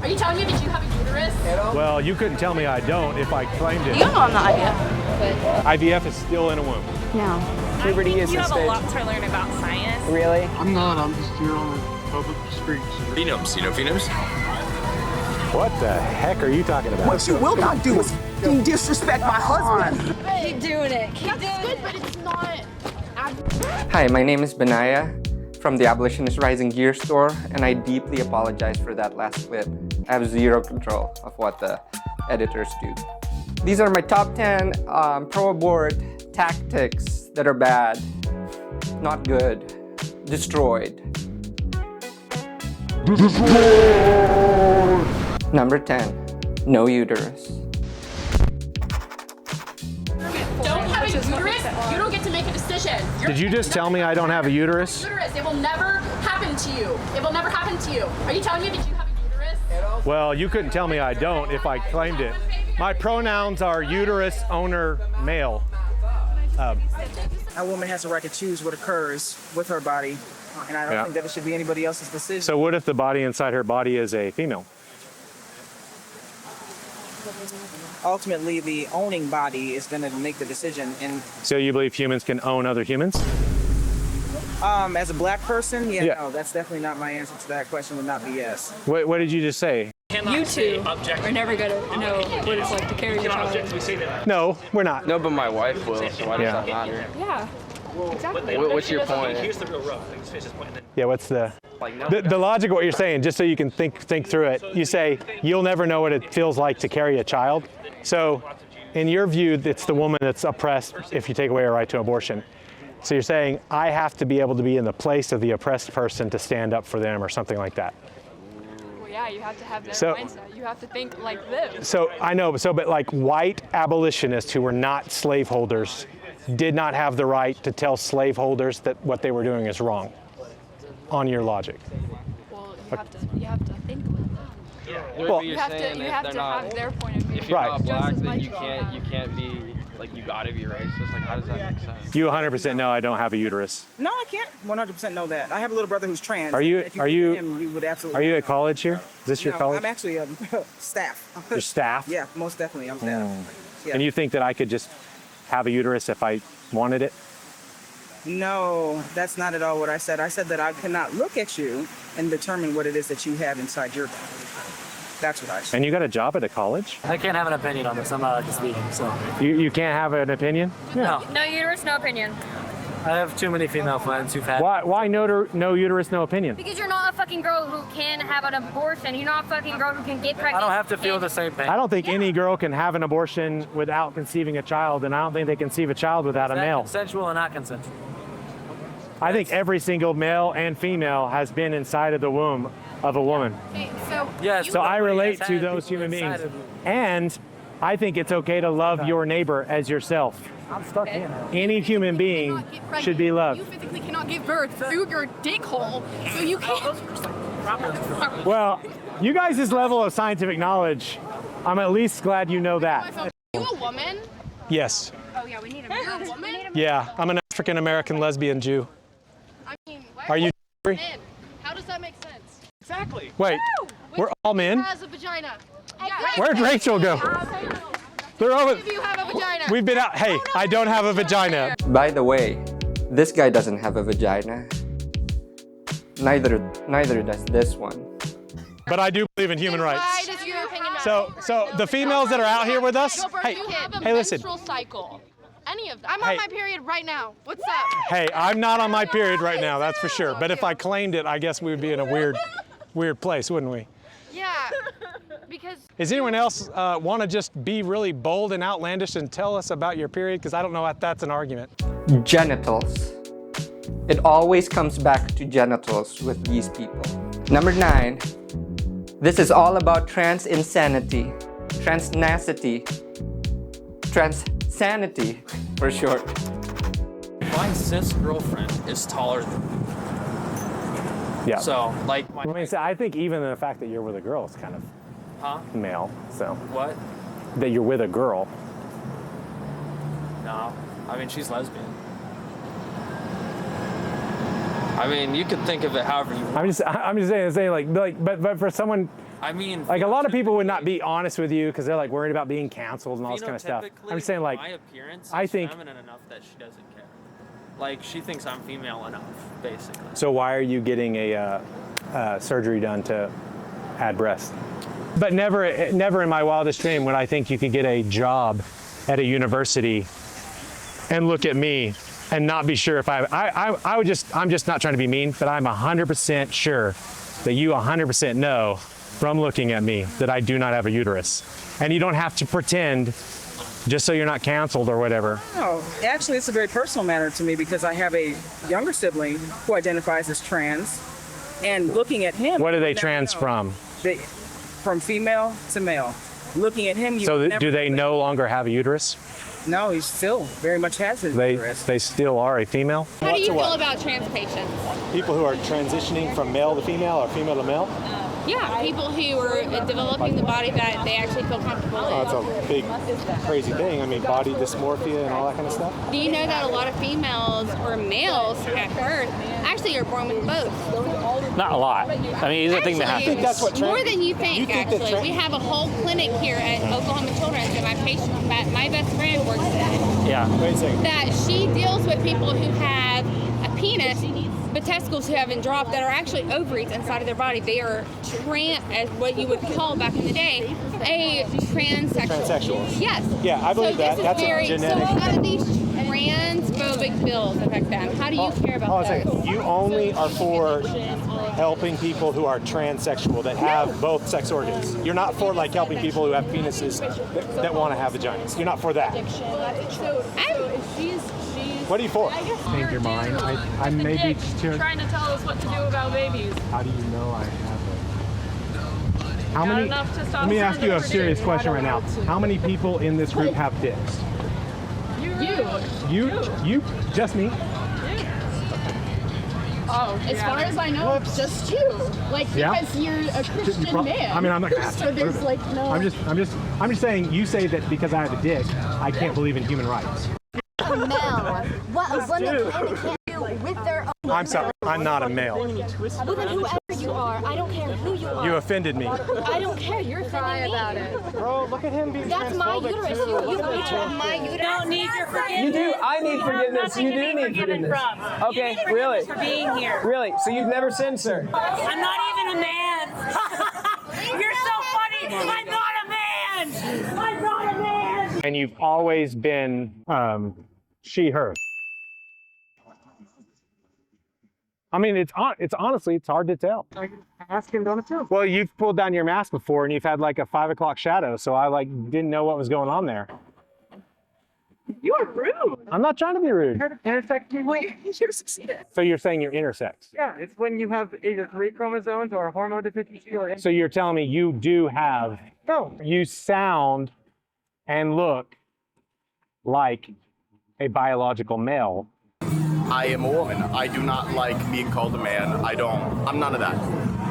Are you telling me that you have a uterus? Well, you couldn't tell me I don't if I claimed it. You know I'm not IVF. IVF is still in a womb. No. Puberty is you a have stage. a lot to learn about science. Really? I'm not. I'm just here on the public streets. Phenomes, you know phenomes? What the heck are you talking about? What you will not do is disrespect my husband. Keep doing it. Keep That's good, but it's not. Hi, my name is Benaya from the Abolitionist Rising Gear store, and I deeply apologize for that last clip. I have zero control of what the editors do. These are my top 10 pro-abort tactics that are bad, not good, destroyed. Number 10, no uterus. Don't have a uterus, you don't get to make a decision. Did you just tell me I don't have a uterus? It will never happen to you. It will never happen to you. Are you telling me that you have a uterus? Well, you couldn't tell me I don't if I claimed it. My pronouns are uterus owner male. A woman has the right to choose what occurs with her body, and I don't think that it should be anybody else's decision. So what if the body inside her body is a female? Ultimately, the owning body is going to make the decision. And So you believe humans can own other humans? as a black person, no, that's definitely not my answer to that question. Would not be yes. What did you just say? You two are never going to know what it's like to carry your child. No, we're not. No, but my wife will, so why does that matter? Yeah, exactly. What's your point? Yeah, what's the logic of what you're saying, just so you can think through it. You say, you'll never know what it feels like to carry a child. So in your view, it's the woman that's oppressed if you take away her right to abortion. So you're saying, I have to be able to be in the place of the oppressed person to stand up for them or something like that. Well, yeah, you have to have their So- mindset. You have to think like them. So I know, but like white abolitionists who were not slaveholders did not have the right to tell slaveholders that what they were doing is wrong, on your logic. Well, you have to think like them. Well, You have to have their point of view. If you're Right. not black, Just as then much you can't be, like, you gotta be racist. Like, how does that make sense? you 100% know I don't have a uterus. No, I can't 100% know that. I have a little brother who's trans. Are you- If are you- meet him, you would absolutely Are you know. at college here? Is this your No, college? I'm actually staff. Your staff? Yeah, most definitely. I'm staff. Yeah. And you think that I could just have a uterus if I wanted it? No, that's not at all what I said. I said that I cannot look at you and determine what it is that you have inside your body. That's what I said. And you got a job at a college? I can't have an opinion on this. I'm not speaking, so. You can't have an opinion? No. No uterus, no opinion. I have too many female friends who've had. Why no uterus, no opinion? Because you're not a fucking girl who can have an abortion. You're not a fucking girl who can get pregnant. I don't have to feel the same pain. I don't think any girl can have an abortion without conceiving a child, and I don't think they conceive a child without a Is that male. consensual or not consensual? I think every single male and female has been inside of the womb of a woman. Okay, so Yes. So I nobody relate has to had those people human beings. inside of you. And I think it's okay to love your neighbor as yourself. I'm stuck in. Any human being should be loved. you physically cannot give birth through your dick hole, so you can't. Well, you guys' level of scientific knowledge, I'm at least glad you know that. Are you a woman? Yes. Oh yeah, we need a. You're a woman? Yeah, I'm an African American lesbian Jew. I mean, what? Are you? Men. How does that make sense? Exactly. Wait, we're all men? Has a vagina. Yeah. Where'd Rachel go? They're over. If you have a vagina. We've been out. Hey, I don't have a vagina. By the way, this guy doesn't have a vagina. Neither does this one. But I do believe in human rights. Why does your opinion matter? So the females that are out here with us, hey, you have a hey, listen. menstrual cycle. Any of them. I'm Hey. on my period right now. What's up? Hey, I'm not on my period right now, that's for sure. But if I claimed it, I guess we would be in a weird place, wouldn't we? Yeah. Because Does anyone else want to just be really bold and outlandish and tell us about your period? Because I don't know if that's an argument. Genitals. It always comes back to genitals with these people. Number 9. This is all about trans insanity, transnacity, transanity for short. My cis girlfriend is taller than me. Yeah. So, like, I mean, so I think even the fact that you're with a girl is kind of male. So what? that you're with a girl. No. I mean, she's lesbian. I mean, you could think of it however you want. I'm just saying like, but for someone I mean, Like a lot of people would not be honest with you because they're like worried about being canceled and all this kind of stuff. phenotypically, I'm just saying, like, my appearance I is think. feminine enough that she doesn't care. Like, she thinks I'm female enough, basically. So why are you getting a surgery done to add breasts? But never in my wildest dream would I think you could get a job at a university and look at me and not be sure if I'm just not trying to be mean, but I'm 100% sure that you 100% know from looking at me that I do not have a uterus. And you don't have to pretend just so you're not canceled or whatever. No, actually, it's a very personal matter to me because I have a younger sibling who identifies as trans, and looking at him. What are they trans from? From female to male. Looking at him, you So never do they no longer have a uterus? No, he still very much has his uterus. They still are a female? How do you feel about trans patients? People who are transitioning from male to female or female to male? Yeah, people who are developing the body that they actually feel comfortable in. Oh, it's a big, crazy thing. I mean, body dysmorphia and all that kind of stuff. Do you know that a lot of females or males at birth actually are born with both? Not a lot. I mean, it's a thing that happens. I think that's what More than you think actually. We have a whole clinic here at Oklahoma Children's that my best friend works at. Yeah. Wait a second. That she deals with people who have a penis, but testicles who haven't dropped that are actually ovaries inside of their body. They are as what you would call back in the day, a transsexual. Transsexuals. Yes. Yeah, I believe that. That's a genetic. So out of these transphobic bills affect them, how do you care about that? You only are for helping people who are transsexual that have both sex organs. You're not for like helping people who have penises that want to have vaginas. You're not for that. What are you for? Change your mind. I may be trying to tell us what to do about babies. How do you know I have it? How Not many? enough testosterone Let me ask you a every serious day. question right now. How many people in this group have dicks? You? Just me? Oh, As far as I know, it's just you. Like, because you're a Christian man. I mean, I'm not gonna ask. So there's like no. I'm just saying. You say that because I have a dick, I can't believe in human rights. A male. What a woman can and can't do with their own. I'm sorry. I'm not a male. Well, then whoever you are, I don't care who you are. You offended me. I don't care. You're offending me. about it. Bro, look at him being That's my uterus. You control my uterus. don't need your forgiveness. You do. I need forgiveness. You do need forgiveness. Okay, really? For being here. Really? So you've never sinned, sir? I'm not even a man. You're so funny. I'm not a man. I'm not a man. And you've always been she, her. I mean, it's honestly, it's hard to tell. Ask him, don't tell. Well, you've pulled down your mask before and you've had like a 5 o'clock shadow, so I like didn't know what was going on there. You are rude. I'm not trying to be rude. Intersex people, you succeeded. So you're saying you're intersex? Yeah, it's when you have either 3 chromosomes or a hormone deficiency or. So you're telling me you do have, you sound and look like a biological male. I am a woman. I do not like being called a man. I'm none of that.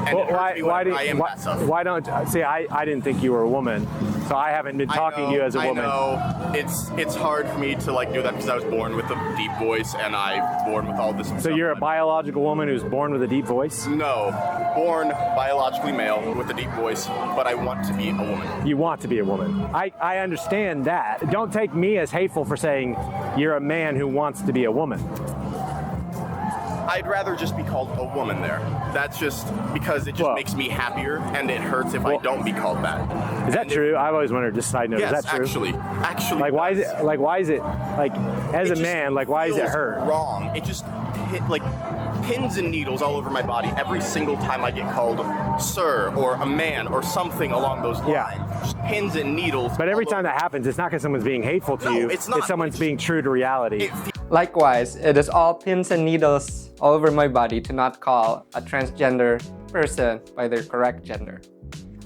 And Well, why don't I didn't think you were a woman, so I haven't been talking to you as a woman. I know. It's hard for me to like do that because I was born with a deep voice and I'm born with all this. So you're a biological woman who's born with a deep voice? No, born biologically male with a deep voice, but I want to be a woman. You want to be a woman. I understand that. Don't take me as hateful for saying you're a man who wants to be a woman. I'd rather just be called a woman there. That's just because it just makes me happier, and it hurts if I don't be called that. Is that true? I've always wondered. Just side note. Yes, is that true? Actually. Like why is it like as a man? Like why does it hurt? Wrong. It just hit like pins and needles all over my body every single time I get called sir or a man or something along those lines. Yeah. Just pins and needles. But every time that happens, it's not because someone's being hateful to you. It's not. It's someone's being true to reality. Likewise, it is all pins and needles all over my body to not call a transgender person by their correct gender.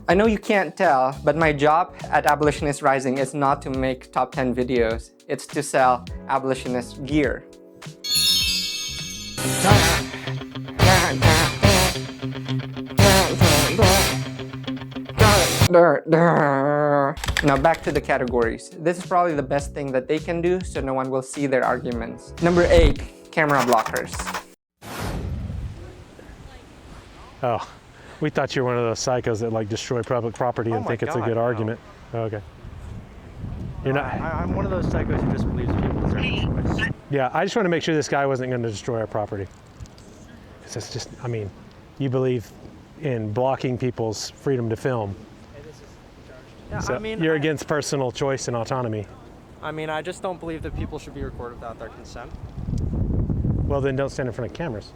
I know you can't tell, but my job at Abolitionist Rising is not to make top 10 videos. It's to sell abolitionist gear. Now back to the categories. This is probably the best thing that they can do so no one will see their arguments. Number 8, camera blockers. Oh, We thought you were one of those psychos that like destroy public property and think it's a good argument. Oh, okay. You're not. I'm one of those psychos who just believes people deserve a choice. Yeah, I just want to make sure this guy wasn't going to destroy our property. Because it's just, I mean, you believe in blocking people's freedom to film. Yeah, So I mean, you're against personal choice and autonomy. I mean, I just don't believe that people should be recorded without their consent. Well, then don't stand in front of cameras.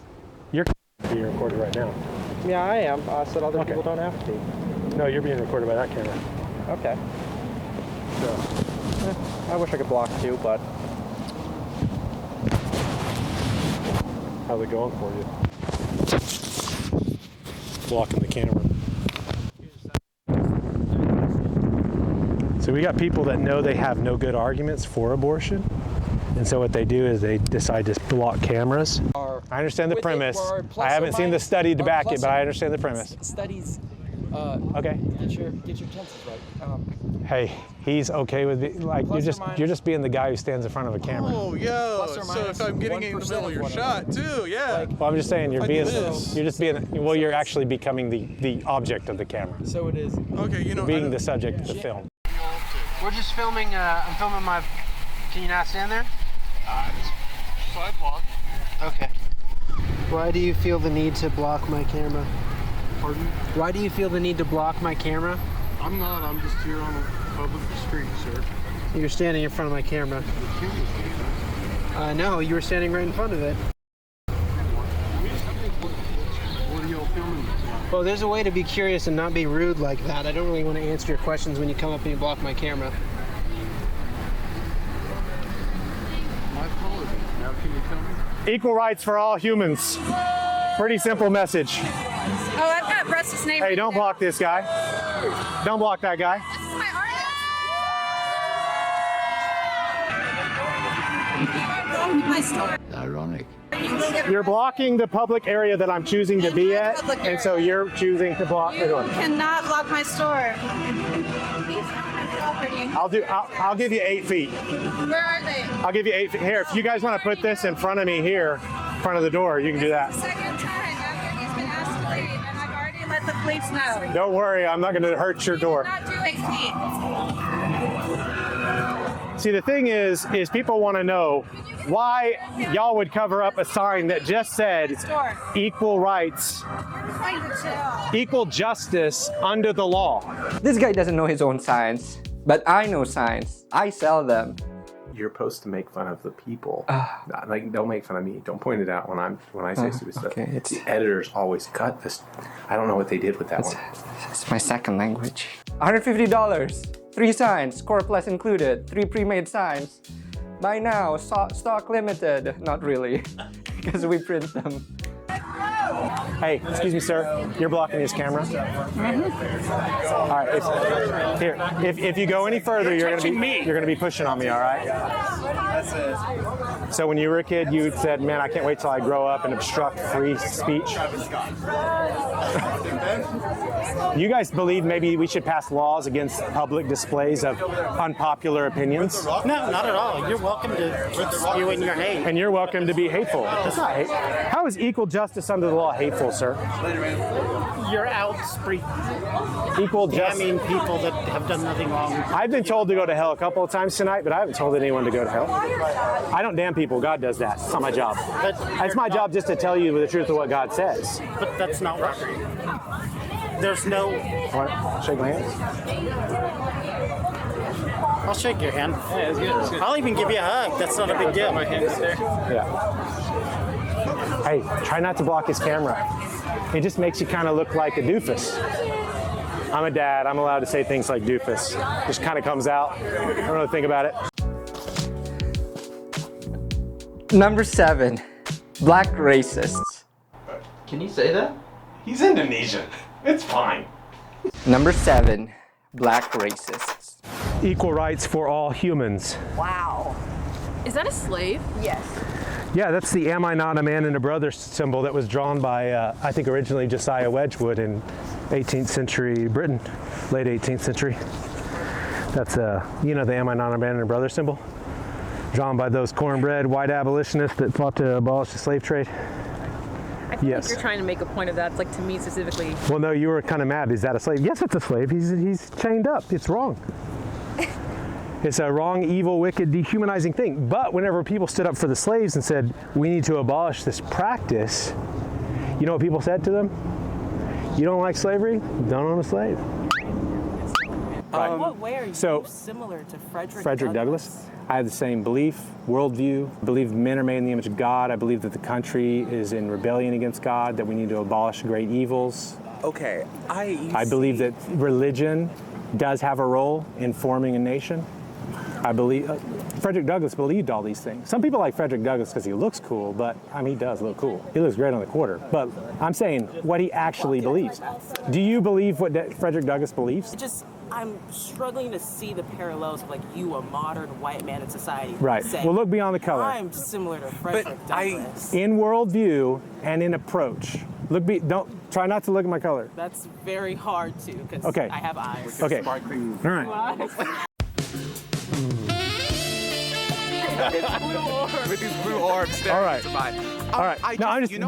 You're being recorded right now. Yeah, I am. I said other people don't have to. No, you're being recorded by that camera. Okay. So, I wish I could block too, but... How's it going for you? Blocking the camera. So we got people that know they have no good arguments for abortion. And so what they do is they decide to block cameras. I understand the premise. I haven't seen the study to back it, but I understand the premise. Studies. Okay. Get your tenses right. Hey, he's okay with it. Like you're just being the guy who stands in front of a camera. Oh, yo. So if I'm getting in the middle of your shot too, yeah. Well, I'm just saying you're You're actually becoming the object of the camera. So it is. Okay, you know. Being the subject of the film. We're just filming, I'm filming my... Can you not stand there? Sidewalk. Okay. Why do you feel the need to block my camera? Pardon? Why do you feel the need to block my camera? I'm not. I'm just here on a public street, sir. You're standing in front of my camera. No, you were standing right in front of it. What are y'all filming? Well, there's a way to be curious and not be rude like that. I don't really want to answer your questions when you come up and you block my camera. My apologies. Now can you tell me? Equal rights for all humans. Pretty simple message. Oh, I've got Russ's name. Hey, don't block this guy. Don't block that guy. This is my artist. Ironic. You're blocking the public area that I'm choosing to be at, and so you're choosing to block the door. Cannot block my store. I'll give you 8 feet. Where are they? I'll give you 8 feet. Here, if you guys want to put this in front of me here, in front of the door, you can do that. Second time after he's been asked to leave, and I've already let the police know. Don't worry, I'm not going to hurt your door. Not do 8 feet. See, the thing is people want to know why y'all would cover up a sign that just said equal rights, equal justice under the law. This guy doesn't know his own science, but I know science. I sell them. You're supposed to make fun of the people. Like, don't make fun of me. Don't point it out when I say stupid stuff. Okay, the editors always cut this. I don't know what they did with that one. It's my second language. $150. 3 signs, Core Plus included. 3 pre-made signs. Buy now, stock limited. Not really, because we print them. Hey, excuse me, sir. You're blocking his camera. All right. Here, if you go any further, you're gonna be pushing on me. All right. So when you were a kid, you said, "Man, I can't wait till I grow up and obstruct free speech." You guys believe maybe we should pass laws against public displays of unpopular opinions? No, not at all. You're welcome to keep spewing your hate. And you're welcome to be hateful. That's not hate. How is equal justice under the law hateful, sir? You're out equal justice. damning people that have done nothing wrong. I've been told to go to hell a couple of times tonight, but I haven't told anyone to go to hell. I don't damn people. God does that. It's not my job. It's my job just to tell you the truth of what God says. But that's not what. There's no. Want to shake my hand? I'll shake your hand. Yeah, it's good. It's good. I'll even give you a hug. That's not a big deal. My hand's there. Yeah. Hey, try not to block his camera. It just makes you kind of look like a doofus. I'm a dad. I'm allowed to say things like doofus. Just kind of comes out. I don't really think about it. Number 7, black racists. Can you say that? He's Indonesian. It's fine. Number 7, black racists. Equal rights for all humans. Wow. Is that a slave? Yes. Yeah, that's the "Am I Not a Man and a Brother" symbol that was drawn by, I think originally Josiah Wedgwood in 18th century Britain, late 18th century. That's, you know, the "Am I Not a Man and a Brother" symbol? Drawn by those cornbread white abolitionists that fought to abolish the slave trade. I feel Yes. like you're trying to make a point of that. It's like to me specifically. Well, no, you were kind of mad. Is that a slave? Yes, it's a slave. He's chained up. It's wrong. It's a wrong, evil, wicked, dehumanizing thing. But whenever people stood up for the slaves and said, we need to abolish this practice, you know what people said to them? You don't like slavery? Don't own a slave. In what way are you similar to Frederick Douglass. I have the same belief, worldview. I believe men are made in the image of God. I believe that the country is in rebellion against God, that we need to abolish great evils. Okay, I believe that religion does have a role in forming a nation. I believe Frederick Douglass believed all these things. Some people like Frederick Douglass because he looks cool, but I mean, he does look cool. He looks great on the quarter. But I'm saying what he actually believes. Do you believe what Frederick Douglass believes? I'm struggling to see the parallels of like you, a modern white man in society. Right. Well, look beyond the color. I'm similar to Frederick Douglass. In worldview and in approach. Don't try not to look at my color. That's very hard to because Okay. I have eyes. Okay. All right. With these blue orbs staring All right. into mine. All right. No, I'm just,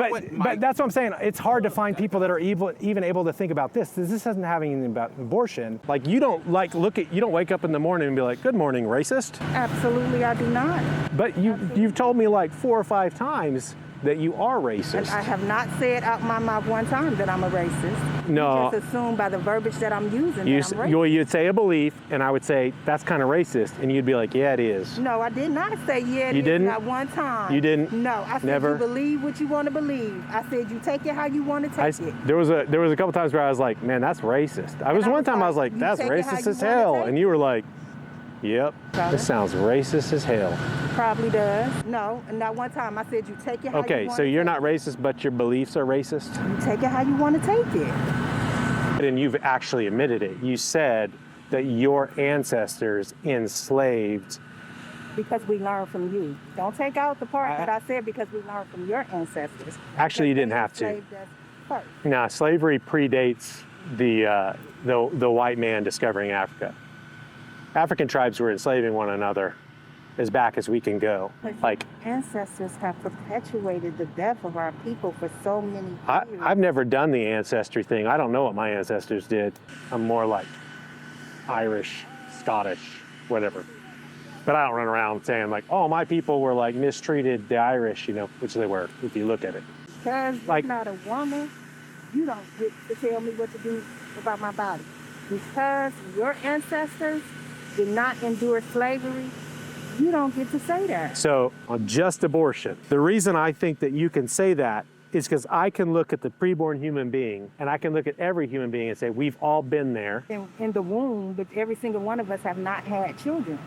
but that's what I'm saying. It's hard to find people that are even able to think about this. This doesn't have anything about abortion. Like you don't you don't wake up in the morning and be like, "Good morning, racist." Absolutely, I do not. But you've told me like 4 or 5 times that you are racist. And I have not said out my mouth one time that I'm a racist. No. You just assume by the verbiage that I'm using that I'm racist. You'd say a belief, and I would say, that's kind of racist, and you'd be like, yeah, it is. No, I did not say yeah, it You is, didn't? not one time. You didn't? No, I said Never? you believe what you want to believe. I said you take it how you want to take it. There was a couple times where I was like, man, that's racist. One time I was like, that's racist as hell, and you were like, yep, this sounds racist as hell. Probably does. No, not one time. I said you take it how you want to take it. Okay, so you're not racist, but your beliefs are racist? You take it how you want to take it. And you've actually admitted it. You said that your ancestors enslaved. Because we learned from you. Don't take out the part that I said because we learned from your ancestors. Actually, you didn't have to. Now, slavery predates the white man discovering Africa. African tribes were enslaving one another as back as we can go. Like ancestors have perpetuated the death of our people for so many years. I've never done the ancestry thing. I don't know what my ancestors did. I'm more like Irish, Scottish, whatever. But I don't run around saying like, oh, my people were like mistreated, the Irish, which they were, if you look at it. Because you're not a woman, you don't get to tell me what to do about my body. Because your ancestors did not endure slavery, you don't get to say that. So on just abortion, the reason I think that you can say that is because I can look at the preborn human being and I can look at every human being and say, we've all been there. In the womb, but every single one of us have not had children.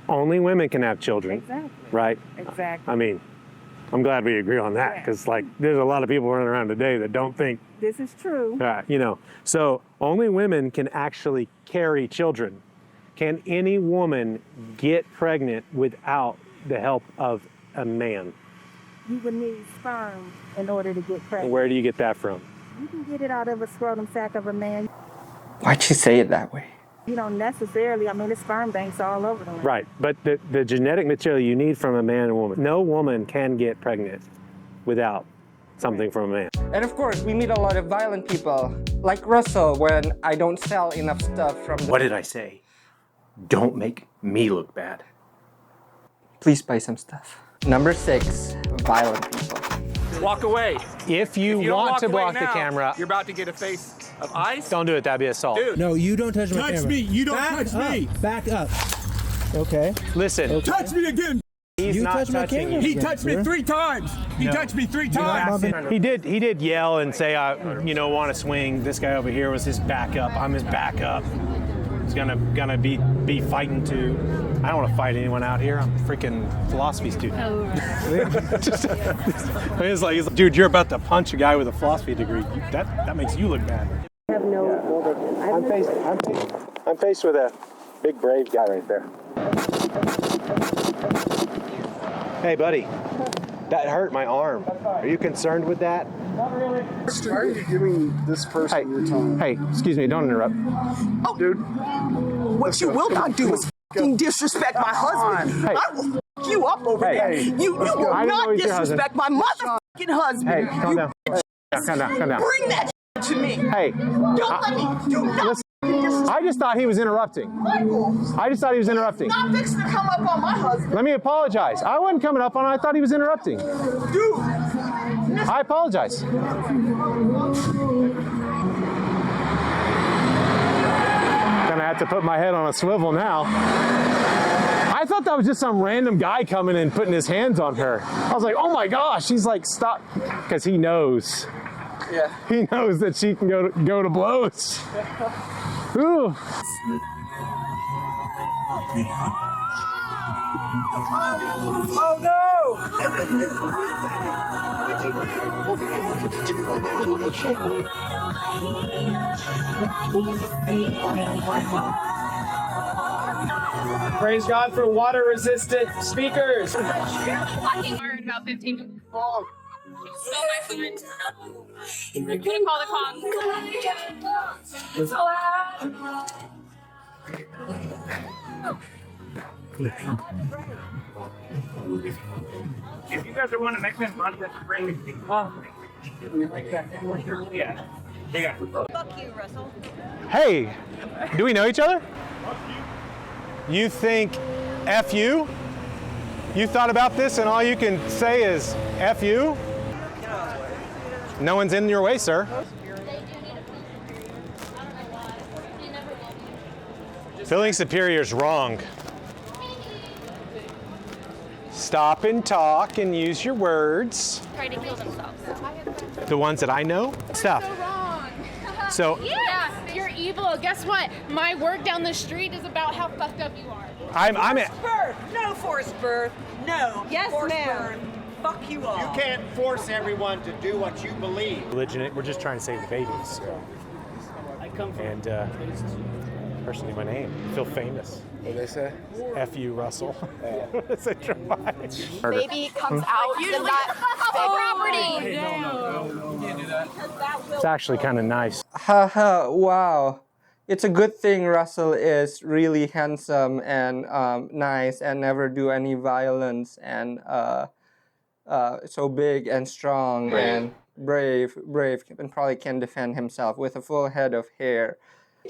Only women can have children. Exactly. Right? Exactly. I mean, I'm glad we agree on that because there's a lot of people running around today that don't think. This is true. So only women can actually carry children. Can any woman get pregnant without the help of a man? You would need sperm in order to get pregnant. Where do you get that from? You can get it out of a scrotum sac of a man. Why'd you say it that way? You don't necessarily, there's sperm banks all over the land. Right, but the genetic material you need from a man and woman, no woman can get pregnant without something from a man. And of course, we meet a lot of violent people, like Russell, when I don't sell enough stuff from the... What did I say? Don't make me look bad. Please buy some stuff. Number 6, violent people. Walk away. If you want to block the camera, you're about to get a face of ice. Don't do it. That'd be assault. Dude. No, you don't touch my camera. Touch me. You don't Back touch up. me. Back up. Okay. Listen. Okay. Touch me again. He's you not touched my touching camera. you. He touched me 3 times. He touched me 3 times. He did yell and say, want to swing. This guy over here was his backup. I'm his backup. He's gonna be fighting too. I don't want to fight anyone out here. I'm a freaking philosophy student. Oh, right. He's like, dude, you're about to punch a guy with a philosophy degree. That makes you look bad. I have no religion. I'm faced with a big brave guy right there. Hey, buddy, that hurt my arm. Are you concerned with that? Not really. Why are you giving this person your time? Hey, excuse me, don't interrupt. Oh, dude. What you will not do is f***ing disrespect my husband. Hey. I will f*** you up over there. Hey. You will not disrespect my motherfucking fucking husband. Hey, calm down. Calm down. Bring that to me. Hey. Don't let me do nothing. Listen, I just thought he was interrupting. Michael. I just thought he was interrupting. Not fixing to come up on my husband. Let me apologize. I wasn't coming up on it. I thought he was interrupting. Dude. I apologize. Gonna have to put my head on a swivel now. I thought that was just some random guy coming and putting his hands on her. I was like, oh my gosh. He's like, stop. Because he knows. Yeah. He knows that she can go to blows. Ooh. Oh no! Praise God for water-resistant speakers. Walking hard about 15 minutes. Oh, my food. I'm gonna call the cops. If you guys are wanting to make me fun, let's bring me. Yeah. Fuck you, Russell. Hey, do we know each other? You think F you? You thought about this and all you can say is F you? No one's in your way, sir. Feeling superior is wrong. Stop and talk and use your words. Try to kill themselves. The ones that I know? Stuff. So wrong. So yeah, you're evil. Guess what? My work down the street is about how fucked up you are. I'm Forced birth. No forced birth. No. Yes, ma'am. Fuck you all. You can't force everyone to do what you believe. religion. We're just trying to save the babies. So. I come from. And personally, my name. I feel famous. What they say? F you, Russell. It's a try. Baby comes out, then that property. No, you can't do that. It's actually kind of nice. Haha, wow. It's a good thing Russell is really handsome and nice and never do any violence and so big and strong and brave and probably can defend himself with a full head of hair.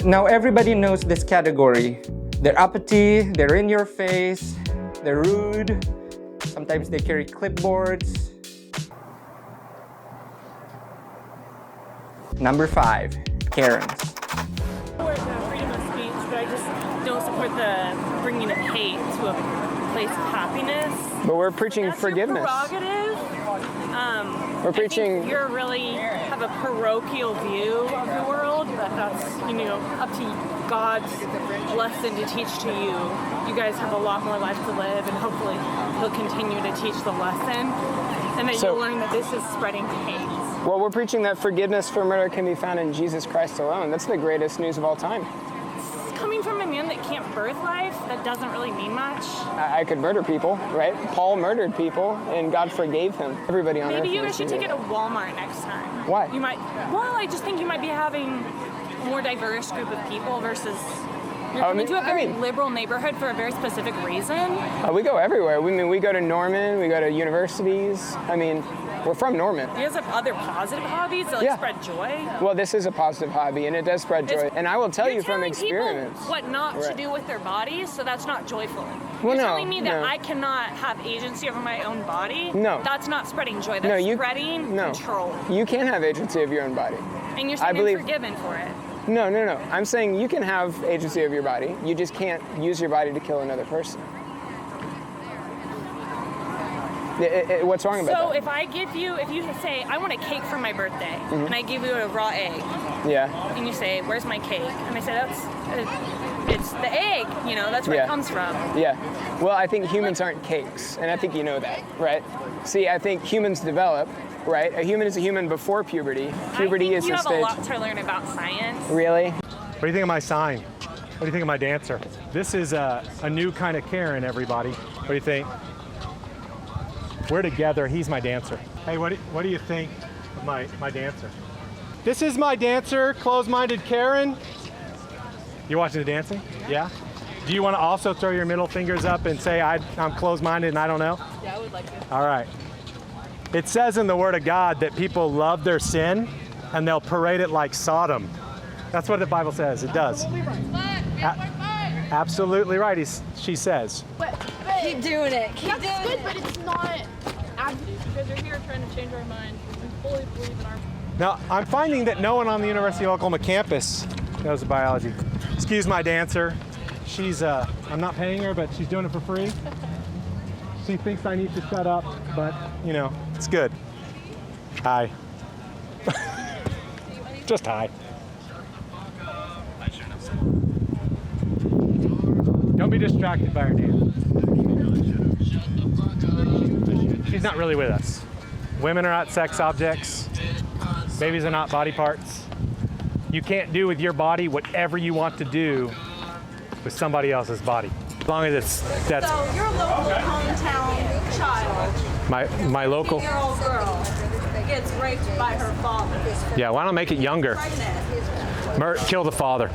Now everybody knows this category. They're uppity, they're in your face, they're rude, sometimes they carry clipboards. Number 5, Karens. I support the freedom of speech, but I just don't support the bringing of hate to a place of happiness. But we're preaching That's forgiveness. Your prerogative. We're preaching. I think you really have a parochial view of the world, but that's up to God's lesson to teach to you. You guys have a lot more life to live, and hopefully He'll continue to teach the lesson, and that you'll learn that this is spreading hate. Well, we're preaching that forgiveness for murder can be found in Jesus Christ alone. That's the greatest news of all time. Coming from a man that can't birth life, that doesn't really mean much. I could murder people, right? Paul murdered people, and God forgave him. Everybody on earth. Maybe you knows guys should who take did it to Walmart next time. Why? You might. Well, I just think you might be having a more diverse group of people versus. You're coming to a very liberal neighborhood for a very specific reason. We go everywhere. We go to Norman. We go to universities. We're from Norman. You guys have other positive hobbies that spread joy. Well, this is a positive hobby, and it does spread joy. And I will tell you from experience. People what not to do with their bodies, so that's not joyful. Well, You're telling me that I cannot have agency over my own body? No. That's not spreading joy. That's spreading control. You can have agency of your own body. And you're saying you're forgiven for it. No. I'm saying you can have agency of your body. You just can't use your body to kill another person. What's wrong about that? So if you say, I want a cake for my birthday, and I give you a raw egg. Yeah. And you say, where's my cake? And I say, it's the egg, that's where it comes from. Yeah. Well, I think humans aren't cakes, and I think you know that, right? See, I think humans develop, right? A human is a human before puberty. Puberty is the stage. You have a lot to learn about science. Really? What do you think of my sign? What do you think of my dancer? This is a new kind of Karen, everybody. What do you think? We're together. He's my dancer. Hey, what do you think of my dancer? This is my dancer, closed-minded Karen. You're watching the dancing? Yeah? Do you want to also throw your middle fingers up and say I'm closed-minded and I don't know? Yeah, I would like to. All right. It says in the Word of God that people love their sin and they'll parade it like Sodom. That's what the Bible says. It does. Absolutely right, she says. Keep doing it. Keep doing That's good, it. but it's not. You guys are here trying to change our minds. We fully believe in our. Now, I'm finding that no one on the University of Oklahoma campus knows biology. Excuse my dancer. She's, I'm not paying her, but she's doing it for free. She thinks I need to shut up, but, you know, it's good. Hi. Just hi. Don't be distracted by her dance. She's not really with us. Women are not sex objects. Babies are not body parts. You can't do with your body whatever you want to do with somebody else's body. As long as that's So your local hometown child, my local. 15-year-old girl, gets raped by her father. Yeah, why don't make it younger? Kill the father.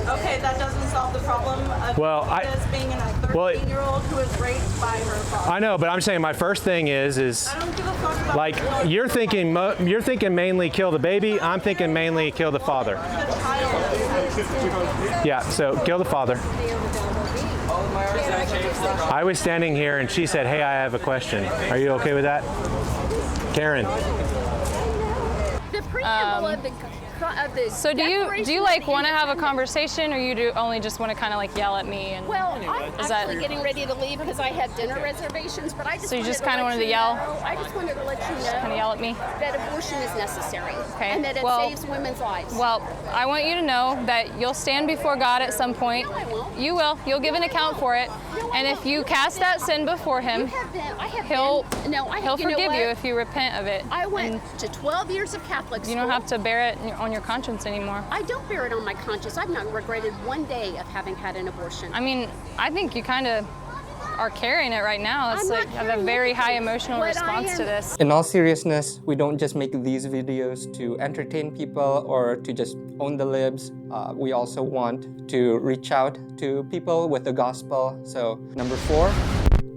Okay, that doesn't solve the problem of this being a 13-year-old who is raped by her father. I know, but I'm saying my first thing is I don't give a fuck about like you're thinking mainly kill the baby. I'm thinking mainly kill the father. Yeah, so kill the father. I was standing here and she said, "Hey, I have a question. Are you okay with that?" Karen. The preamble of the So do you like want to have a conversation, or you do only just want to kind of like yell at me? And well, I'm actually getting ready to leave because I have dinner reservations, but I just so you just kind of wanted to yell? I just wanted to let you know kind of yell at me that abortion is necessary, okay. and that it saves women's lives. Well, I want you to know that you'll stand before God at some point. No, I won't. You will. You'll give an account for it. No, and if you cast that sin before Him, He'll forgive you if you repent of it. I went to 12 years of Catholic school. You don't have to bear it on your conscience anymore. I don't bear it on my conscience. I've not regretted one day of having had an abortion. I mean, I think you kind of are carrying it right now. It's like have a very high emotional response to this. In all seriousness, we don't just make these videos to entertain people or to just own the libs. We also want to reach out to people with the gospel. So number 4,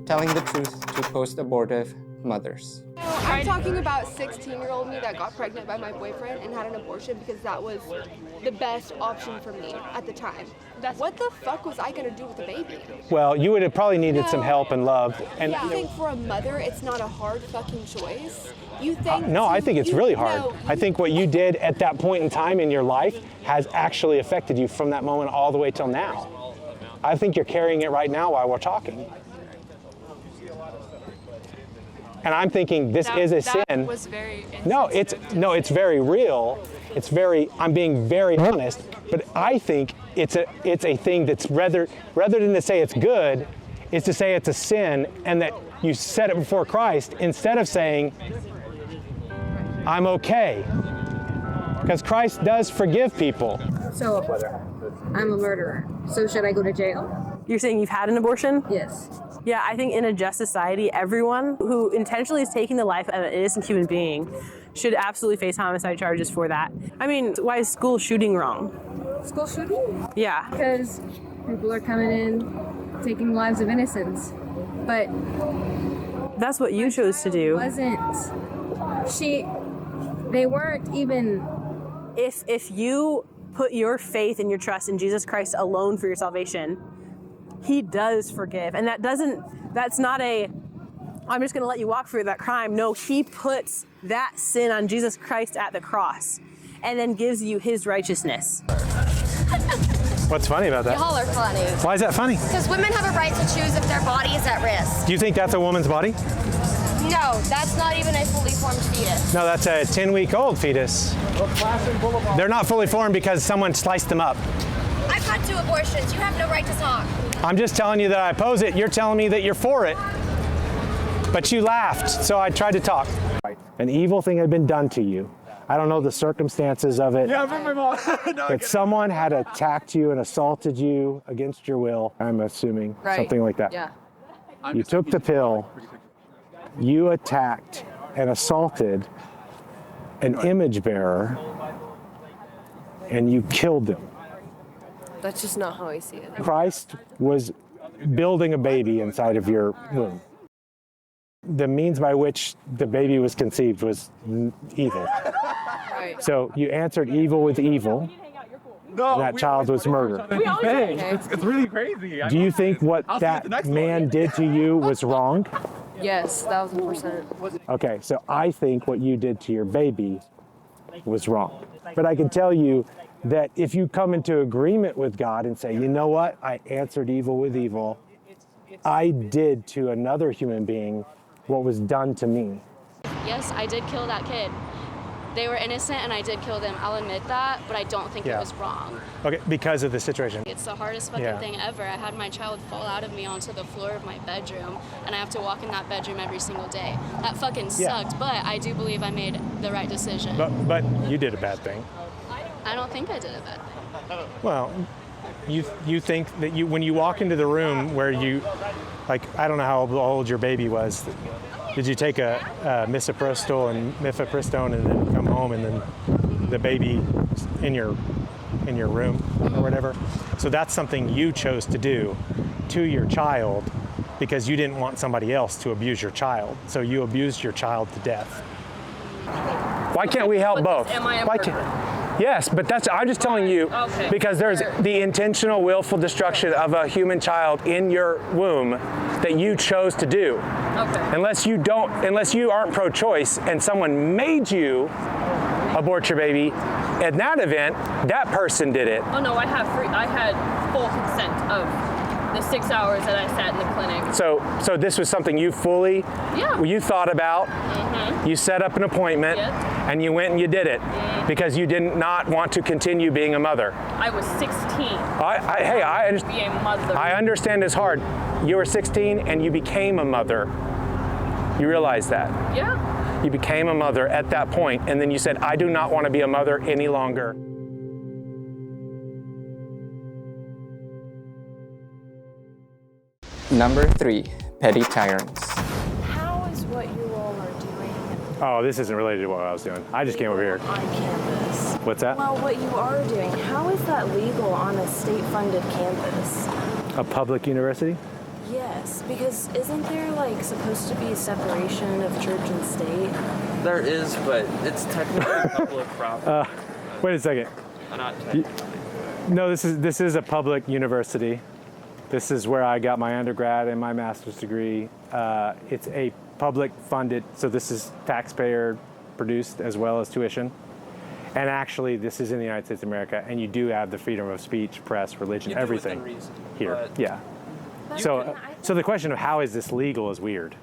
telling the truth to post-abortive mothers. I'm talking about 16-year-old me that got pregnant by my boyfriend and had an abortion because that was the best option for me at the time. What the fuck was I gonna do with a baby? Well, you would have probably needed some help and love. And you think for a mother it's not a hard fucking choice? You think? No, I think it's really hard. I think what you did at that point in time in your life has actually affected you from that moment all the way till now. I think you're carrying it right now while we're talking. And I'm thinking this is a sin. Was very No, it's very real. I'm being very honest, but I think it's a thing that's rather than to say it's good, is to say it's a sin and that you set it before Christ instead of saying, I'm okay. Because Christ does forgive people. So, I'm a murderer. So should I go to jail? You're saying you've had an abortion? Yes. Yeah, I think in a just society, everyone who intentionally is taking the life of an innocent human being should absolutely face homicide charges for that. I mean, why is school shooting wrong? School shooting? Yeah. Because people are coming in, taking lives of innocents. But that's what you chose to do. They weren't even. If you put your faith and your trust in Jesus Christ alone for your salvation, He does forgive. And that's not I'm just gonna let you walk through that crime. No, He puts that sin on Jesus Christ at the cross and then gives you His righteousness. What's funny about that? Y'all are funny. Why is that funny? Because women have a right to choose if their body is at risk. Do you think that's a woman's body? No, that's not even a fully formed fetus. No, that's a 10-week-old fetus. They're not fully formed because someone sliced them up. I've had 2 abortions. You have no right to talk. I'm just telling you that I oppose it. You're telling me that you're for it. But you laughed, so I tried to talk. An evil thing had been done to you. I don't know the circumstances of it. Yeah, from my mom. But someone had attacked you and assaulted you against your will, I'm assuming. Right. Something like that. Yeah. You took the pill. You attacked and assaulted an image bearer, and you killed them. That's just not how I see it. Christ was building a baby inside of your womb. the means by which the baby was conceived was evil. Right. So you answered evil with evil, and that child was murder. It's really crazy. Do you think what that man did to you was wrong? Yes, 1000%. Okay, so I think what you did to your baby was wrong. But I can tell you that if you come into agreement with God and say, you know what, I answered evil with evil, I did to another human being what was done to me. Yes, I did kill that kid. They were innocent and I did kill them. I'll admit that, but I don't think it was wrong. Okay, because of the situation. It's the hardest fucking thing ever. I had my child fall out of me onto the floor of my bedroom, and I have to walk in that bedroom every single day. That fucking sucked, but I do believe I made the right decision. But you did a bad thing. I don't think I did a bad thing. Well, you think that when you walk into the room where you, like, I don't know how old your baby was. Did you take a misoprostol and mifepristone and then come home and then the baby in your room or whatever? So that's something you chose to do to your child because you didn't want somebody else to abuse your child. So you abused your child to death. Why can't we help both? Am I a murderer? Yes, but I'm just telling you, because there's the intentional willful destruction of a human child in your womb that you chose to do. Okay. Unless you aren't pro-choice and someone made you abort your baby, in that event, that person did it. Oh no, I had full consent of the 6 hours that I sat in the clinic. So this was something you fully, you thought about, you set up an appointment, and you went and you did it because you did not want to continue being a mother. I was 16. Be a mother. I understand it's hard. You were 16 and you became a mother. You realize that? Yeah. You became a mother at that point, and then you said, I do not want to be a mother any longer. Number 3, petty tyrants. How is what you all are doing Oh, this isn't related to what I was doing. I just came over here. on campus? What's that? Well, what you are doing, how is that legal on a state-funded campus? A public university? Yes, because isn't there like supposed to be a separation of church and state? There is, but it's technically public property. Wait a second. Not No, this is a public university. This is where I got my undergrad and my master's degree. It's a public funded, so this is taxpayer produced as well as tuition. And actually, this is in the United States of America, and you do have the freedom of speech, press, religion, You do everything within reason, here. but- Yeah. So the question of how is this legal is weird.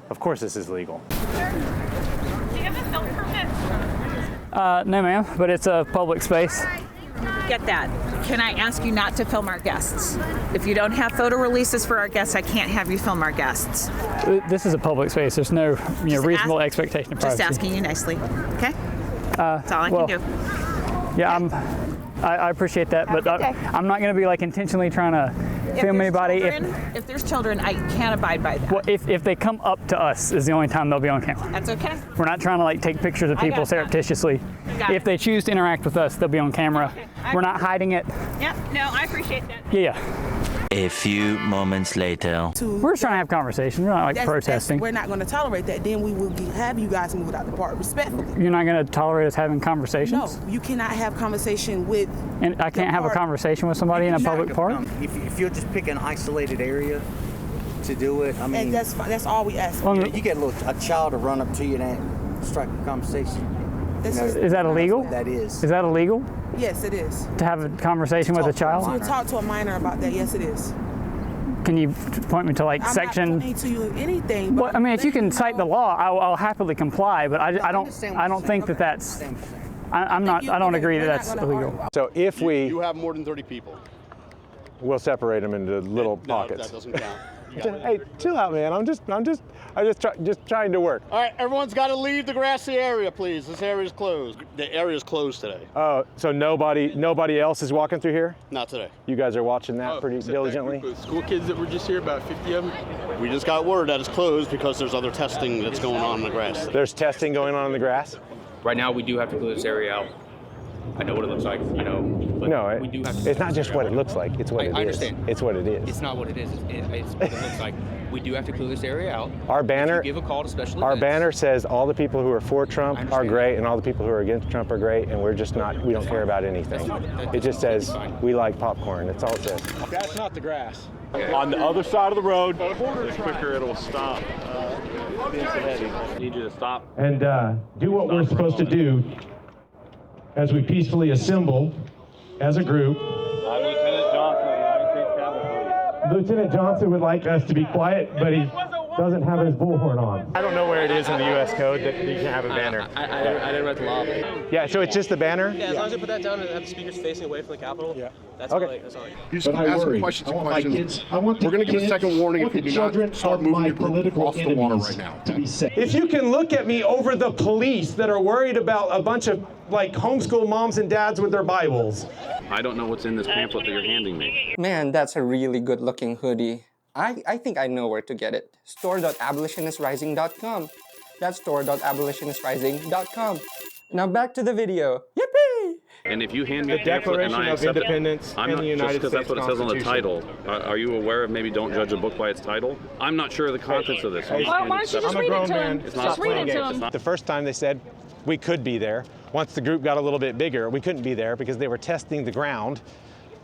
Of course this is legal. Do you have a film permit? No, ma'am, but it's a public space. Get that. Can I ask you not to film our guests? If you don't have photo releases for our guests, I can't have you film our guests. This is a public space. There's no reasonable expectation of privacy. Just asking you nicely. Okay? That's all I can do. Yeah, I appreciate that, but I'm not going to be like intentionally trying to film anybody. If there's children, I can't abide by that. Well, if they come up to us is the only time they'll be on camera. That's okay. We're not trying to like take pictures of people surreptitiously. If they choose to interact with us, they'll be on camera. We're not hiding it. Yep. No, I appreciate that. Yeah. A few moments later. We're just trying to have conversation. We're not like protesting. We're not going to tolerate that. Then we will have you guys move out the park respectfully. You're not going to tolerate us having conversations? No, you cannot have conversation with. And I can't have a conversation with somebody in a public park? If you'll just pick an isolated area to do it, I mean. And that's fine. That's all we ask. You get a child to run up to you and strike a conversation. Is that illegal? That is. Is that illegal? Yes, it is. To have a conversation with a child? To talk to a minor about that, yes, it is. Can you point me to like I'm section? not pointing to you anything. Well, I mean, if you can cite the law, I'll happily comply. But I don't think that that's. I don't agree that that's illegal. So if you have more than 30 people, we'll separate them into little pockets. that doesn't count. Hey, chill out, man. I'm just trying to work. All right, everyone's got to leave the grassy area, please. This area is closed. The area is closed today. Oh, so nobody else is walking through here? Not today. You guys are watching that pretty diligently? School kids that were just here, about 50 of them. We just got word that it's closed because there's other testing that's going on in the grass. There's testing going on in the grass? Right now, we do have to clear this area out. I know what it looks like, you know. But No, we do have to it's not just what it looks like. It's what it is. I understand. It's what it is. It's not what it is. It's what it looks like. We do have to clear this area out. Our banner. If you give a call to special Our events, banner says all the people who are for Trump are great, and all the people who are against Trump are great, and we're just not. We don't care about anything. It just says we like popcorn. That's all it says. That's not the grass. On the other side of the road, the quicker it'll stop. Need you to stop. And do what we're supposed to do as we peacefully assemble as a group. I'm Lieutenant Johnson of the United States Cavalry Police. Lieutenant Johnson would like us to be quiet, but he doesn't have his bullhorn on. I don't know where it is in the U.S. code that you can have a banner. I didn't write the law. Yeah, so it's just the banner? Yeah, as long as you put that down and have the speakers facing away from the Capitol. Yeah. That's Okay. all. That's all. You're just going to ask them questions and questions. We're going to give a second warning if you do not start moving your group off the water right now. If you can look at me over the police that are worried about a bunch of like homeschool moms and dads with their Bibles. I don't know what's in this pamphlet that you're handing me. Man, that's a really good looking hoodie. I think I know where to get it. Store.abolitionistrising.com. That's store.abolitionistrising.com. Now back to the video. Yippee! And if you hand me The Declaration of Independence I'm and not, the United just because States that's what it says on the Constitution. title. Are you aware of maybe don't judge a book by its title? I'm not sure of the contents of this. Hey, I'm why don't you just read it to him? It's not Read it to him. The first time they said we could be there. Once the group got a little bit bigger, we couldn't be there because they were testing the ground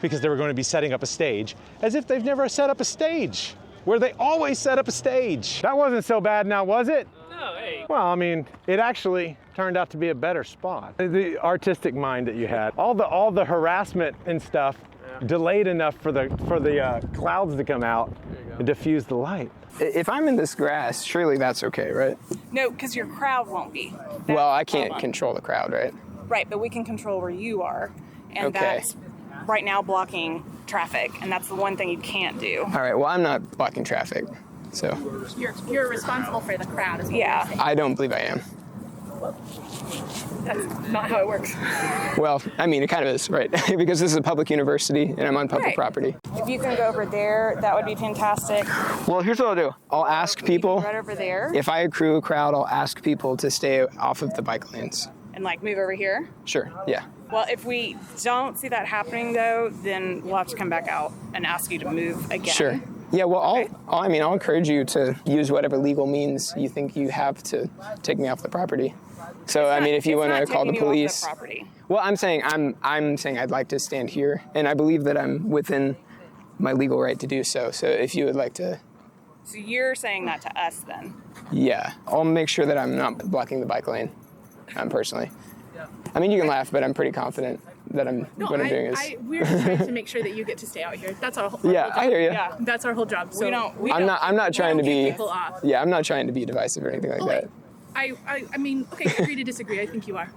because they were going to be setting up a stage, as if they've never set up a stage, where they always set up a stage. That wasn't so bad now, was it? No, hey. Well, I mean, it actually turned out to be a better spot. The artistic mind that you had, all the harassment and stuff, delayed enough for the clouds to come out and diffuse the light. If I'm in this grass, surely that's okay, right? No, because your crowd won't be. Well, I can't control the crowd, right? Right, but we can control where you are. And Okay. that's right now blocking traffic, and that's the one thing you can't do. All right, well, I'm not blocking traffic, so You're responsible for the crowd, is what Yeah. you're saying. I don't believe I am. That's not how it works. Well, I mean, it kind of is, right? Because this is a public university and I'm on public Right. property. If you can go over there, that would be fantastic. Well, here's what I'll do. I'll ask people, Right over there. if I accrue a crowd, I'll ask people to stay off of the bike lanes. And like move over here. Sure, yeah. Well, if we don't see that happening though, then we'll have to come back out and ask you to move again. Sure. Yeah, well, I'll encourage you to use whatever legal means you think you have to take me off the property. So, I mean, if you want to call the police. Well, I'm saying I'd like to stand here, and I believe that I'm within my legal right to do so. So, if you would like to. So you're saying that to us then? Yeah, I'll make sure that I'm not blocking the bike lane, personally. I mean, you can laugh, but I'm pretty confident that what I'm doing is. We're trying to make sure that you get to stay out here. That's our whole Yeah, job. I hear you. Yeah, that's our whole job. So I'm not trying to be. people off. Yeah, I'm not trying to be divisive or anything like that. I mean, okay, agree to disagree. I think you are.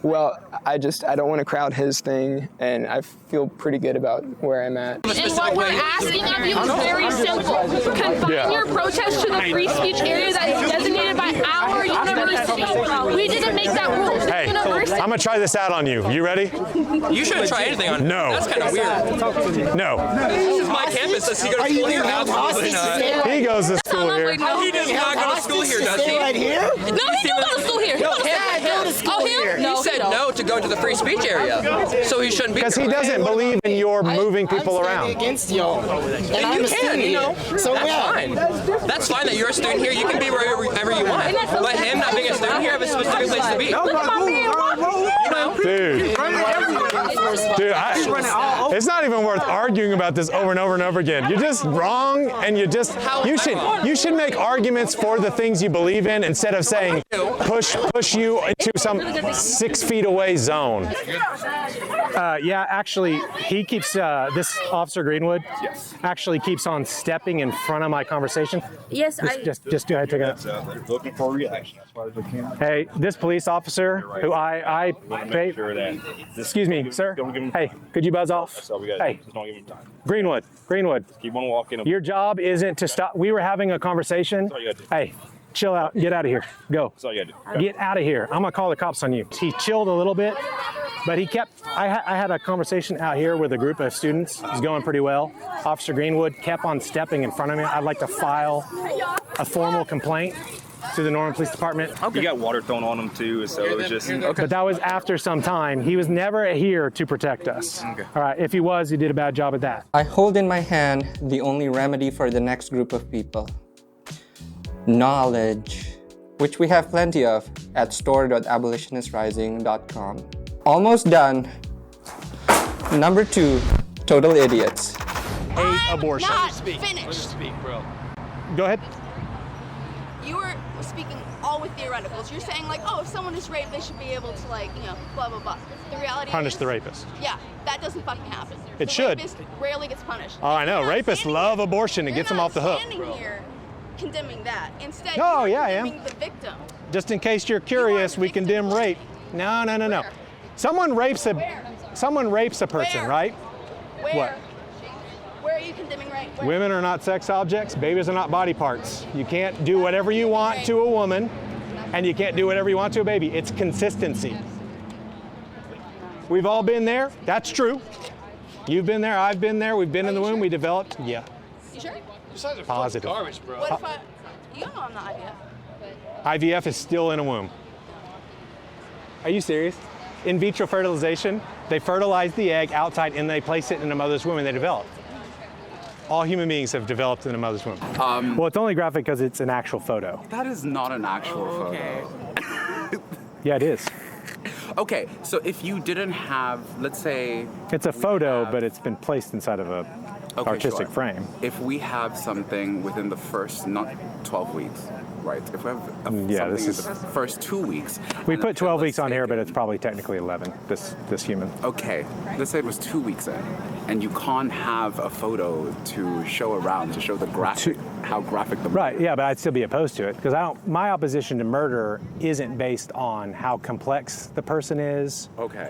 Well, I don't want to crowd his thing, and I feel pretty good about where I'm at. And what we're asking of you is very simple. Confine your protest to the free speech area that is designated by our university. We didn't make that rule. Hey, I'm gonna try this out on you. You ready? You shouldn't try anything on. No. That's kind of weird. No. This is my campus. Does he go to school here? Absolutely not. He goes to school here. He does not go to school here, does he? No, he do go to school here. He go to school here. He said no to go to the free speech area, so he shouldn't be. Because he doesn't believe in your moving people around. Against y'all, and I'm a student here. So that's fine. That's fine that you're a student here. You can be wherever you want. But him not being a student here have a specific place to be. Dude, it's not even worth arguing about this over and over and over again. You're just wrong, and you should make arguments for the things you believe in instead of saying push you into some 6 feet away zone. Yeah, actually, he keeps this Officer Greenwood actually keeps on stepping in front of my conversation. Yes, just go ahead, take it. Looking for a reaction as far as we can. Hey, this police officer who I pay. Excuse me, sir. Hey, could you buzz off? So we got. Hey, Just don't give him time. Greenwood. Keep on walking. Your job isn't to stop. We were having a conversation. That's all you gotta do. Hey, chill out. Get out of here. Go. That's all you gotta do. Get out of here. I'm gonna call the cops on you. He chilled a little bit, but he kept. I had a conversation out here with a group of students. It was going pretty well. Officer Greenwood kept on stepping in front of me. I'd like to file a formal complaint to the Norman Police Department. You got water thrown on him too, so it was just... But that was after some time. He was never here to protect us. Okay. All right, if he was, he did a bad job at that. I hold in my hand the only remedy for the next group of people. Knowledge, which we have plenty of at store.abolitionistrising.com. Almost done. Number 2, total idiots. Abortion. Not finished. bro. Go ahead. You were speaking all with theoreticals. You're saying like, oh, if someone is raped, they should be able to like, you know, blah blah blah. The reality Punish is, the rapist. Yeah, that doesn't fucking happen. It the should. Rapist rarely gets punished. Oh, I know. Rapists love abortion. It gets them off the hook. You're not standing here condemning that. Instead, Oh, you're yeah, I am. condemning the victim. Just in case you're curious, we condemn rape. No, no, no, no. Someone rapes a person, right? Where? What? Where are you condemning rape? Where? Women are not sex objects. Babies are not body parts. You can't do whatever you want to a woman, and you can't do whatever you want to a baby. It's consistency. We've all been there. That's true. You've been there. I've been there. We've been in the womb. We developed. Yeah. You sure? Positive. Garbage, bro. What if you know I'm not IVF. IVF is still in a womb. Are you serious? In vitro fertilization, they fertilize the egg outside and they place it in a mother's womb and they develop. All human beings have developed in a mother's womb. Well, it's only graphic because it's an actual photo. That is not an actual photo. Yeah, it is. Okay, so if you didn't have, let's say... It's a photo, but it's been placed inside of a artistic frame. If we have something within the first, not 12 weeks, right? If we have something in the first 2 weeks... We put 12 weeks on here, but it's probably technically 11, this human. Okay, let's say it was 2 weeks in, and you can't have a photo to show around, to show the graphic, how graphic the... Right, yeah, but I'd still be opposed to it, because my opposition to murder isn't based on how complex the person is,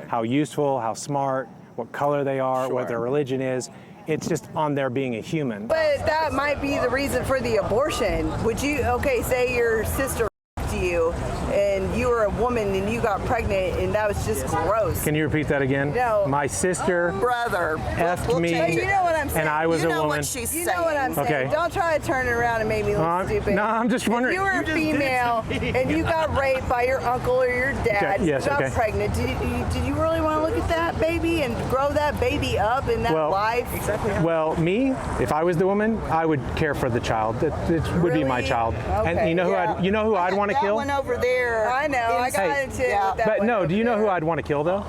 how useful, how smart, what color they are, what their religion is. It's just on their being a human. But that might be the reason for the abortion. Would you, say your sister to you and you were a woman and you got pregnant and that was just gross. Can you repeat that again? No. My sister brother effed me you know what I'm saying. and I was a woman. You know what I'm saying. Okay. Don't try to turn it around and make me look stupid. No, I'm just wondering. If you were a female and you got raped by your uncle or your dad, yes, got pregnant, did you really want to look at that baby and grow that baby up in that life? Exactly. Well, me, if I was the woman, I would care for the child. It would be my child. Okay, and you know who I'd want to kill? That one over there. I know. I got into it with that But one no, over do you know there. who I'd want to kill though?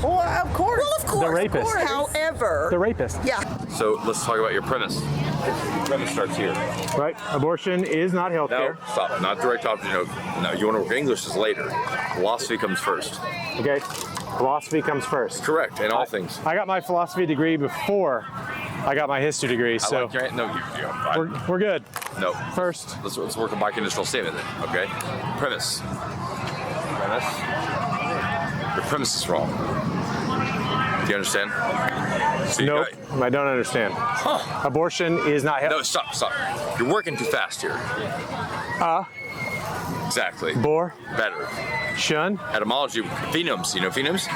Well, of course. Well, of course. The rapist. However. The rapist. Yeah. So let's talk about your premise. The premise starts here. Right. Abortion is not healthcare. No, stop. Not direct option. No, you want to work English is later. Philosophy comes first. Okay. Philosophy comes first. Correct. In all things. I got my philosophy degree before I got my history degree, so we're good. No. First. Let's work a biconditional statement then, okay? Premise. Your premise is wrong. Do you understand? So nope, I don't understand. Abortion is not healthy. No, stop. You're working too fast here. Exactly. Bore. Better. Shun. Etymology. Phenomes. You know phenomes?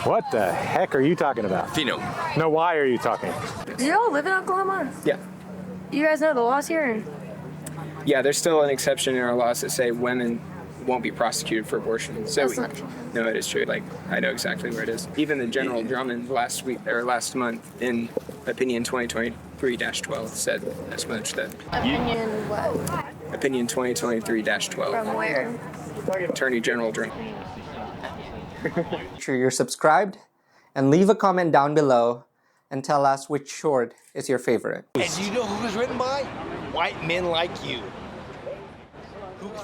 What the heck are you talking about? Phenome. No, why are you talking? Do you all live in Oklahoma? Yeah. You guys know the laws here? Yeah, there's still an exception in our laws that say women won't be prosecuted for abortion. So That's not true. No, it is true. Like, I know exactly where it is. Even the General Drummond last month in Opinion 2023-12 said as much. That Opinion what? Opinion 2023-12. From where? Attorney General Drummond. Make sure you're subscribed and leave a comment down below and tell us which short is your favorite. And do you know who was written by? White men like you.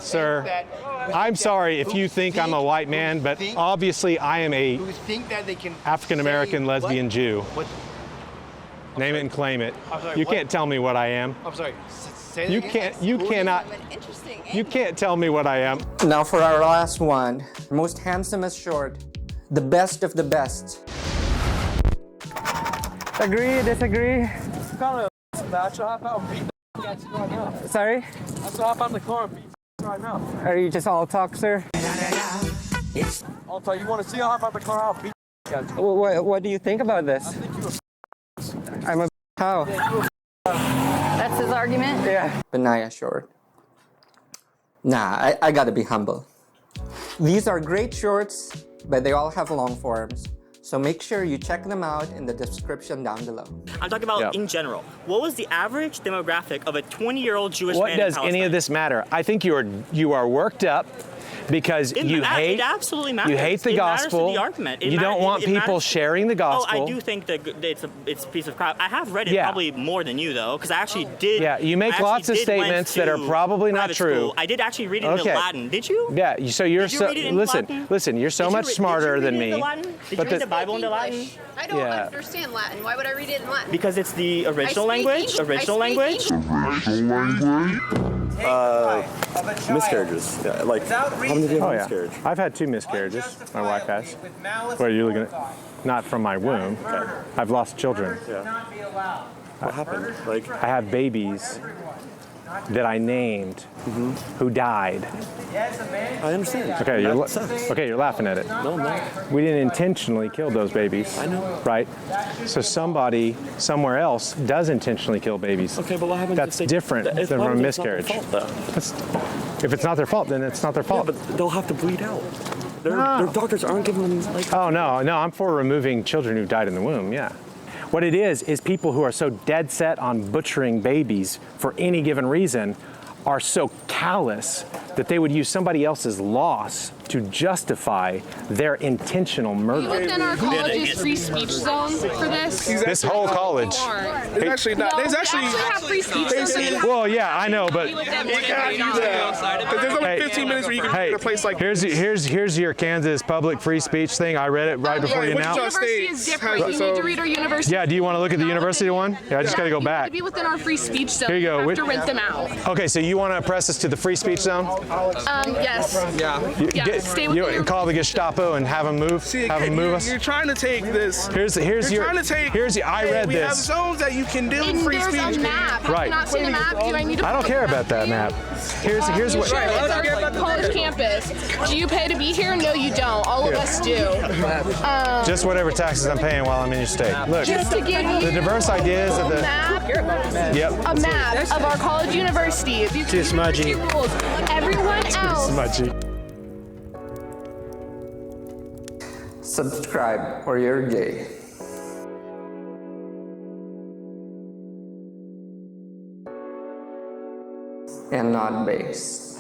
Sir, I'm sorry if you think I'm a white man, but obviously I am a African-American lesbian Jew. Name it and claim it. You can't tell me what I am. I'm sorry. You cannot tell me what I am. Now for our last one, most handsomest short, the best of the best. Agree, disagree? Sorry? Let's hop on the car and beat right now. Are you just all talk, sir? I'll tell you, you want to see I'll hop on the car, I'll beat What do you think about this? I'm a how? That's his argument? Yeah. Benaya short. Nah, I gotta be humble. These are great shorts, but they all have long forms. So make sure you check them out in the description down below. I'm talking about in general. What was the average demographic of a 20-year-old Jewish What man does in Palestine? any of this matter? I think you are worked up because you hate. It absolutely matters. You hate the it gospel. Matters to the argument. You don't want people sharing the gospel. Oh, I do think that it's a piece of crap. I have read it probably more than you though, because I actually did. Yeah, you make lots of statements that are probably not true. School. I did actually read it in Latin. Did you? Yeah. So you're did you read it in Latin? Listen. You're so much smarter than me. Did you read the Bible into Latin? I don't understand Latin. Why would I read it in Latin? Because it's the original language. Original language. Miscarriages. Yeah, like, how many do you have miscarriage? I've had 2 miscarriages. My wife has. What are you looking at? Not from my womb. Okay. I've lost children. Yeah. What happened? Like, I have babies that I named who died. I understand. Okay, you're laughing at it. No, I'm not. We didn't intentionally kill those babies. I know. Right? So somebody somewhere else does intentionally kill babies. Okay, but what happens? That's different than from a miscarriage. If it's not their fault, then it's not their fault. Yeah, but they'll have to bleed out. Their doctors aren't giving them like. Oh no, I'm for removing children who died in the womb. Yeah. What it is people who are so dead set on butchering babies for any given reason are so callous that they would use somebody else's loss to justify their intentional murder. Within our college's free speech zone for this? This whole college. It's actually not. There's actually have free speech zones. Well, yeah, I know, but there's only 15 minutes where you can be in a place like here's your Kansas public free speech thing. I read it right before you now. University is different. You need to read our university. Yeah, do you want to look at the university one? Yeah, I just got to go back. To be within our free speech zone. Here you go. You have to rent them out. Okay, so you want to press us to the free speech zone? Yes. Yeah. Stay with you call the Gestapo and have them move. Have them move us. You're trying to take this. I read we this. have zones that you can do free speech. There's a map. Right. Have you not seen a map? Do I need to? I don't care about that map. Here's what. Sure, it's our college campus. Do you pay to be here? No, you don't. All of us do. Just whatever taxes I'm paying while I'm in your state. Look, just to give you the diverse ideas of the map. Yep. A map of our college university. These too smudgy. Rules. Everyone else. Too smudgy. Subscribe or you're gay. And not based.